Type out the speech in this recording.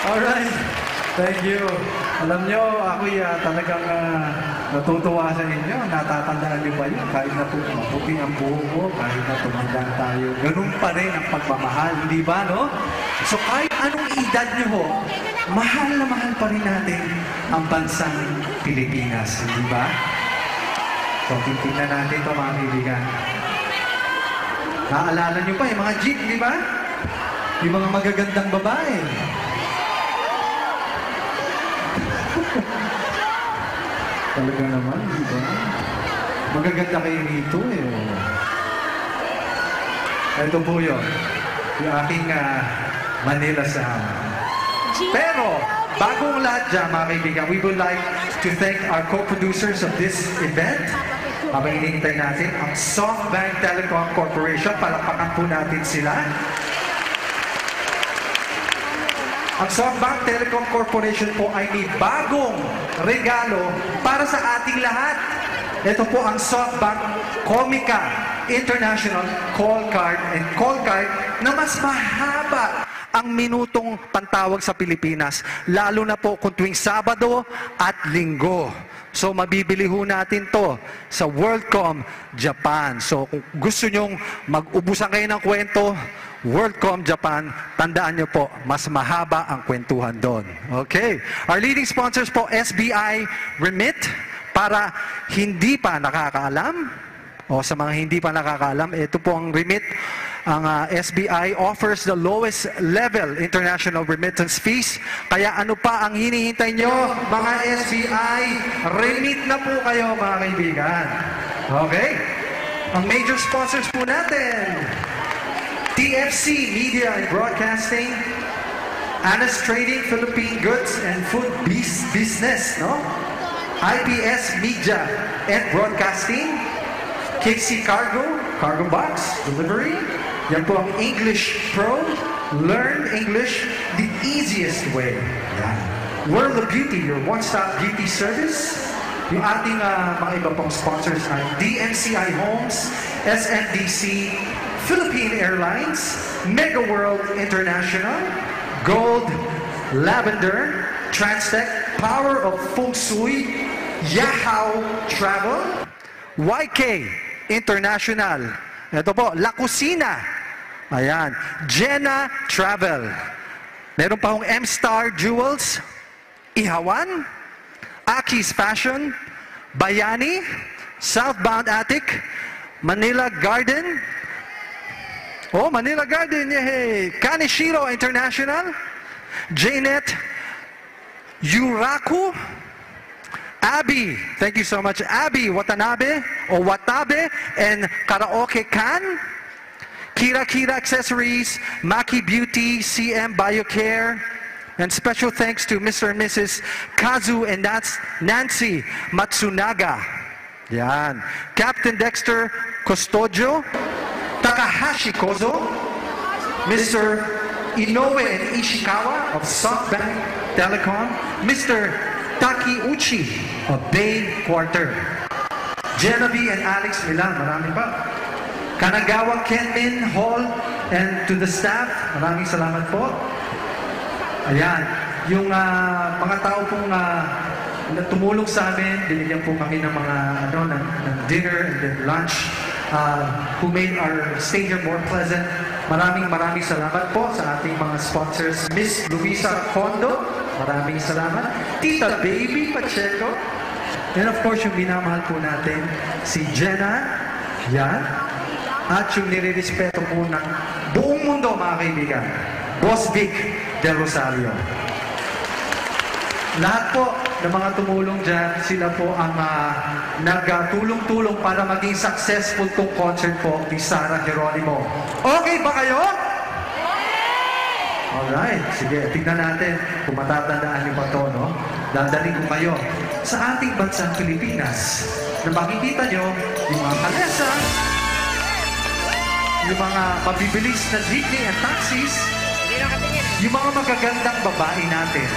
Alright. Thank you. Alam nyo, ako'y talagang natutuwa sa inyo. Natatandaan nyo ba yun? Kahit na po maputi ang buhok ko, kahit na tumanda tayo, ganun pa rin ang pagmamahal, hindi ba, no? So kahit anong edad nyo ho, mahal na mahal pa rin natin ang bansang Pilipinas, hindi ba? So titignan natin ito, mga kaibigan. Naalala nyo pa yung mga jeep, di ba? Yung mga magagandang babae. Talaga naman, di ba? Magaganda kayo rito eh. Ito po yun. Yung aking Manila Sound. Pero, bagong lahat dyan, mga kaibigan, we would like to thank our co-producers of this event. Habang hinihintay natin, ang SoftBank Telecom Corporation. Palakpakan po natin sila. Ang SoftBank Telecom Corporation po ay may bagong regalo para sa ating lahat. Ito po ang SoftBank Comica International Call Card and Call Card na mas mahaba ang minutong pantawag sa Pilipinas, lalo na po kung tuwing Sabado at Linggo. So mabibili ho natin to sa WorldCom Japan. So kung gusto nyong mag-ubusan kayo ng kwento, WorldCom Japan, tandaan nyo po, mas mahaba ang kwentuhan doon. Okay. Our leading sponsors po, SBI Remit. Para hindi pa nakakaalam, o sa mga hindi pa nakakaalam, ito po ang Remit. Ang SBI offers the lowest level international remittance fees. Kaya ano pa ang hinihintay nyo, mga SBI? Remit na po kayo, mga kaibigan. Okay. Ang major sponsors po natin, TFC Media and Broadcasting, Anas Trading, Philippine Goods and Food Business, no? IPS Media and Broadcasting, KC Cargo, Cargo Box, Delivery. Yan po ang English Pro. Learn English the easiest way. Yan. World of Beauty, your one-stop beauty service. Yung ating mga iba pang sponsors ay DMCI Homes, SMDC, Philippine Airlines, Mega World International, Gold, Lavender, Transtech, Power of Feng Shui, Yahoo Travel, YK International, ito po, La Cusina, ayan, Jenna Travel, meron pa hong M-Star Jewels, Ihawan, Aki's Fashion, Bayani, Southbound Attic, Manila Garden, oh, Manila Garden, yay! Kaneshiro International, Janet Yuraku, Abby, thank you so much, Abby Watanabe, or Watabe, and Karaoke Can, Kira Kira Accessories, Maki Beauty, CM Biocare, and special thanks to Mr. and Mrs. Kazu and Nancy Matsunaga. Yan. Captain Dexter Custodio, Takahashi Kozo, Mr. Inoue and Ishikawa of SoftBank Telecom, Mr. Taki Uchi of Bay Quarter, Genevieve and Alex Milan, marami pa. Kanagawa Kenmin Hall, and to the staff, maraming salamat po. Ayan, yung mga tao pong tumulong sa amin, binigyan po kami ng mga ng dinner and then lunch, who made our stay here more pleasant. Maraming salamat po sa ating mga sponsors. Miss Luisa Condo, maraming salamat. Tita Baby Pacheco, and of course yung minamahal po natin, si Jenna, yan, at yung nire-respeto po ng buong mundo, mga kaibigan, Boss Vic Del Rosario. Lahat po ng mga tumulong dyan, sila po ang nagtulong-tulong para maging successful tong concert po ni Sarah Geronimo. Okay ba kayo? Alright, sige, tignan natin kung matatandaan niyo pa to, no? Dadalhin ko kayo sa ating bansang Pilipinas na makikita nyo yung mga kalesa, yung mga mabibilis na jeepney and taxis, yung mga magagandang babae natin.